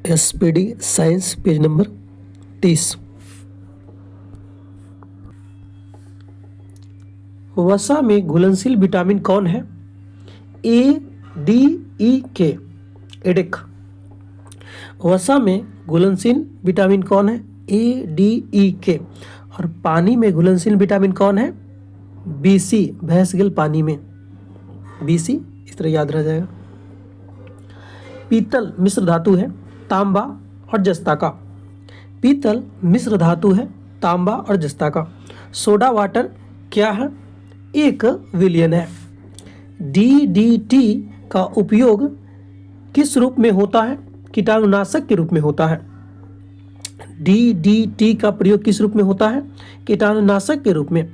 SPD science page number 30। वसा में घुलनशील विटामिन कौन है? ए, डी, ई, के। एडिक। वसा में घुलनशील विटामिन कौन है? ए, डी, ई, के। और पानी में घुलनशील विटामिन कौन है? BC, भैंस गिल पानी में BC, इस तरह याद रह जाएगा। पीतल मिश्र धातु है तांबा और जस्ता का। पीतल मिश्र धातु है तांबा और जस्ता का। सोडा वाटर क्या है? एक विलयन है। DDT का उपयोग किस रूप में होता है? कीटाणुनाशक के रूप में होता है। DDT का प्रयोग किस रूप में होता है? कीटाणुनाशक के रूप में।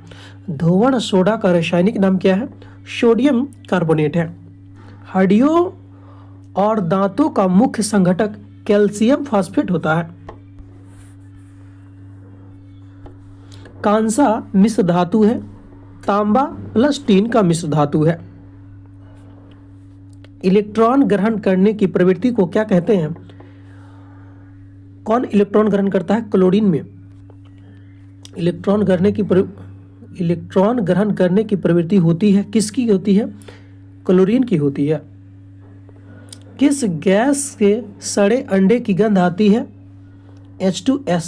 धोवण सोडा का रासायनिक नाम क्या है? सोडियम कार्बोनेट है। हड्डियों और दांतों का मुख्य संघटक कैल्शियम फॉस्फेट होता है। कांसा मिश्र धातु है तांबा प्लस टीन का मिश्र धातु है। इलेक्ट्रॉन ग्रहण करने की प्रवृत्ति को क्या कहते हैं? कौन इलेक्ट्रॉन ग्रहण करता है? क्लोरीन में इलेक्ट्रॉन ग्रहण करने की प्रवृत्ति होती है। किसकी होती है? क्लोरीन की होती है। किस गैस से सड़े अंडे की गंध आती है? H2S,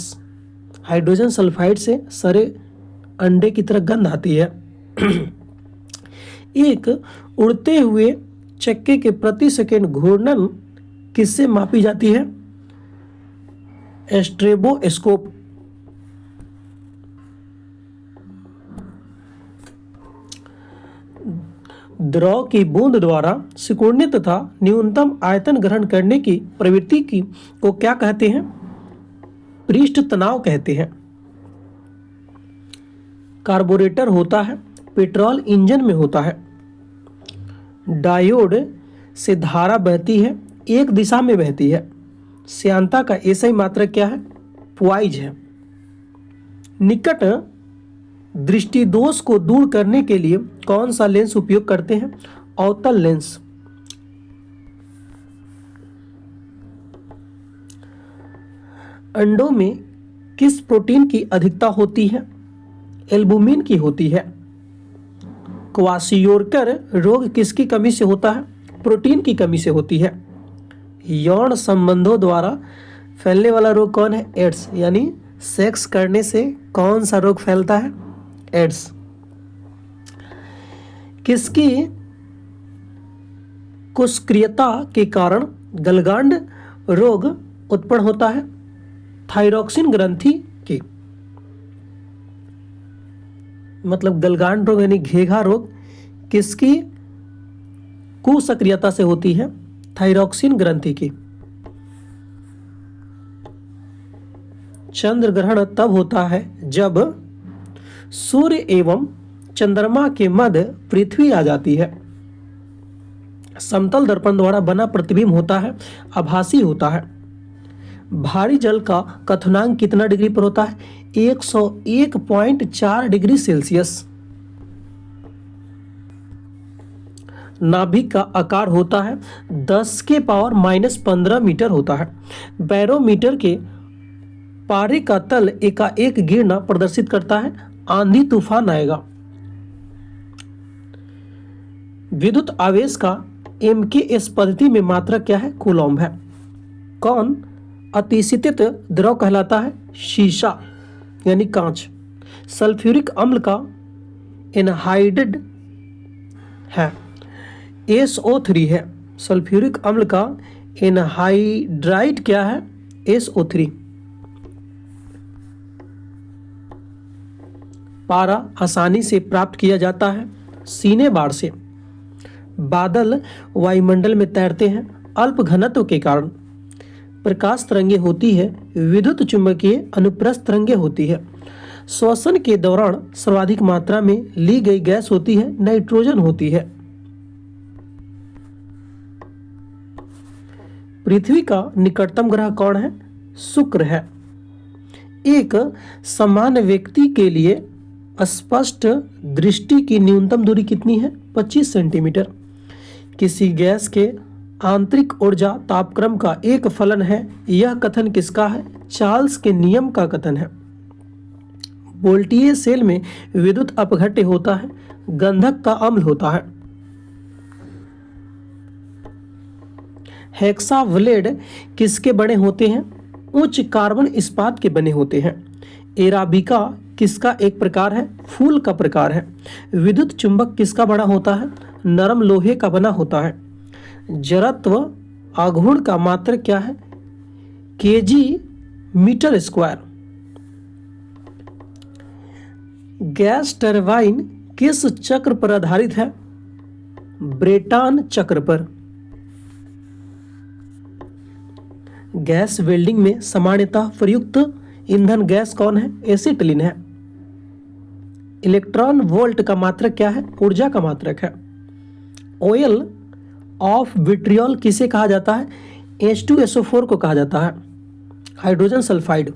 हाइड्रोजन सल्फाइड से सड़े अंडे की तरह गंध आती है। एक उड़ते हुए चक्के के प्रति सेकंड घूर्णन किससे मापी जाती है? स्ट्रेबोस्कोप। द्रव की बूंद द्वारा सिकुड़ने तथा न्यूनतम आयतन ग्रहण करने की प्रवृत्ति को क्या कहते हैं? पृष्ठ तनाव कहते हैं। कार्बोरेटर होता है पेट्रोल इंजन में होता है। डायोड से धारा बहती है एक दिशा में बहती है। श्यानता का एसआई मात्रक क्या है? पॉइज है। निकट दृष्टि दोष को दूर करने के लिए कौन सा लेंस उपयोग करते हैं? अवतल लेंस। अंडों में किस प्रोटीन की अधिकता होती है? एल्बुमिन की होती है। क्वाशियोरकर रोग किसकी कमी से होता है? प्रोटीन की कमी से होती है। यौन संबंधों द्वारा फैलने वाला रोग कौन है? एड्स, यानी सेक्स करने से कौन सा रोग फैलता है? एड्स। किसकी कुस्क्रियता के कारण गलगांड रोग उत्पन्न होता है? थायरॉक्सिन ग्रंथि की, मतलब गलगांड रोग यानी घेघा रोग किसकी कुसक्रियता से होती है? थायरॉक्सिन ग्रंथि की। चंद्र ग्रहण तब होता है जब सूर्य एवं चंद्रमा के मध्य पृथ्वी आ जाती है। समतल दर्पण द्वारा बना प्रतिबिंब होता है आभासी होता है। भारी जल का क्वथनांक कितना डिग्री पर होता है? 101.4 डिग्री सेल्सियस। नाभिक का आकार होता है 10⁻⁻15 मीटर होता है। बैरोमीटर के पारे का तल एकाएक गिरना प्रदर्शित करता है आंधी तूफान आएगा। विद्युत आवेश का MKS पद्धति में मात्रक क्या है? कूलॉम्ब है। कौन अतिशीतित द्रव कहलाता है? शीशा यानी कांच। सल्फ्यूरिक अम्ल का एनहाइड्राइड है। SO3 है। सल्फ्यूरिक अम्ल का एनहाइड्राइड क्या है? SO3। पारा आसानी से प्राप्त किया जाता है सीने बाढ़ से। बादल वायुमंडल में तैरते हैं अल्प घनत्व के कारण। प्रकाश तरंगे होती है विद्युत चुंबकीय अनुप्रस्थ तरंगे होती है। श्वसन के दौरान सर्वाधिक मात्रा में ली गई गैस होती है नाइट्रोजन होती है। पृथ्वी का निकटतम ग्रह कौन है? शुक्र है। एक सामान्य व्यक्ति के लिए स्पष्ट दृष्टि की न्यूनतम दूरी कितनी है? 25 सेंटीमीटर। किसी गैस के आंतरिक ऊर्जा तापक्रम का एक फलन है, यह कथन किसका है? चार्ल्स के नियम का कथन है। वोल्टीय सेल में विद्युत अपघट्य होता है, गंधक का अम्ल होता है। हेक्साव्लेड किसके बने होते हैं? उच्च कार्बन इस्पात के बने होते हैं। एराबिका किसका एक प्रकार है? फूल का प्रकार है। विद्युत चुंबक किसका बना होता है? नरम लोहे का बना होता है। जड़त्व आघूर्ण का मात्रक क्या है? KG metre square. Gas turbine किस चक्र पर आधारित है? ब्रेटॉन चक्र पर। गैस वेल्डिंग में सामान्यतः प्रयुक्त ईंधन गैस कौन है? एसिटिलीन है। इलेक्ट्रॉन वोल्ट का मात्रक क्या है? ऊर्जा का मात्रक है। ऑयल ऑफ विट्रियोल किसे कहा जाता है? H2SO4 को कहा जाता है। Hydrogen sulphide.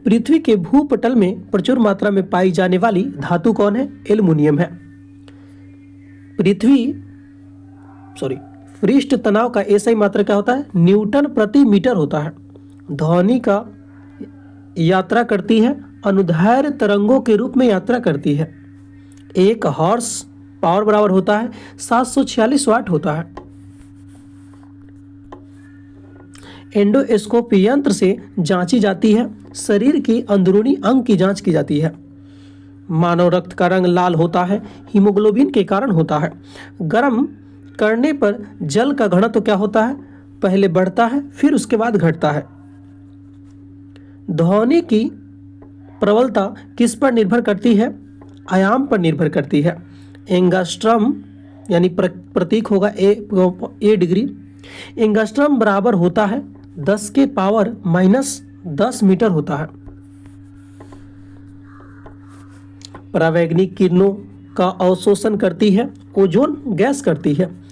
पृथ्वी के भूपटल में प्रचुर मात्रा में पाई जाने वाली धातु कौन है? एल्युमिनियम है। पृष्ठ तनाव का एसआई मात्रक क्या होता है? न्यूटन प्रति मीटर होता है। ध्वनि का यात्रा करती है, अनुदैर्ध्य तरंगों के रूप में यात्रा करती है। एक हॉर्स पावर बराबर होता है 746 वाट होता है। एंडोस्कोपी यंत्र से जांची जाती है, शरीर की अंदरूनी अंग की जांच की जाती है। मानव रक्त का रंग लाल होता है, हीमोग्लोबिन के कारण होता है। गर्म करने पर जल का घनत्व क्या होता है? पहले बढ़ता है फिर उसके बाद घटता है। ध्वनि की प्रबलता किस पर निर्भर करती है? आयाम पर निर्भर करती है। एंगस्ट्रम यानी प्रतीक होगा ए डिग्री। एंगस्ट्रम बराबर होता है 10 के पावर -10 मीटर होता है। परावैंगनिक किरणों का अवशोषण करती है, ओजोन गैस करती है।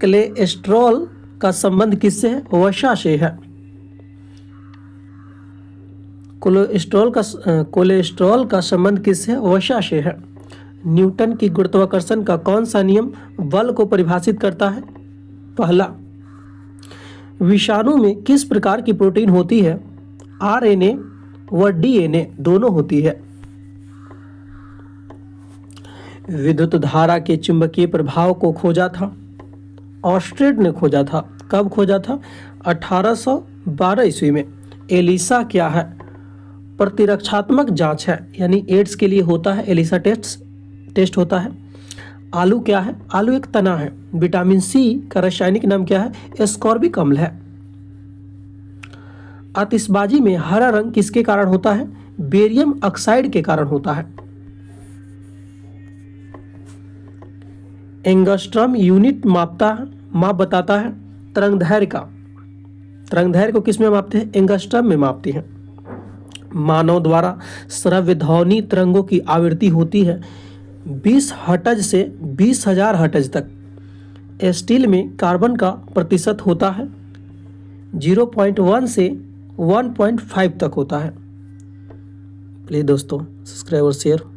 कोलेस्ट्रॉल का संबंध किससे है? वसा से है। कोलेस्ट्रॉल का संबंध किससे है? वसा से है। न्यूटन की गुरुत्वाकर्षण का कौन सा नियम बल को परिभाषित करता है? पहला। विषाणु में किस प्रकार की प्रोटीन होती है? आरएनए व डीएनए दोनों होती है। विद्युत धारा के चुंबकीय प्रभाव को खोजा था ऑस्ट्रेड ने खोजा था। कब खोजा था? 1812 ईस्वी में। एलिसा क्या है? प्रतिरक्षात्मक जांच है, यानी एड्स के लिए होता है एलिसा टेस्ट होता है। आलू क्या है? आलू एक तना है। विटामिन सी का रासायनिक नाम क्या है? एस्कॉर्बिक अम्ल है। आतिशबाजी में हरा रंग किसके कारण होता है? बेरियम ऑक्साइड के कारण होता है। एंगस्ट्रम यूनिट माप बताता है तरंगदैर्घ्य का। तरंगदैर्घ्य को किस में मापते हैं? एंगस्ट्रम में मापते हैं। मानव द्वारा श्रव्य ध्वनि तरंगों की आवृत्ति होती है 20 हर्ट्ज से 20,000 हर्ट्ज तक। स्टील में कार्बन का प्रतिशत होता है 0.1 से 1.5 तक होता है। प्लीज़ दोस्तों सब्सक्राइब और शेयर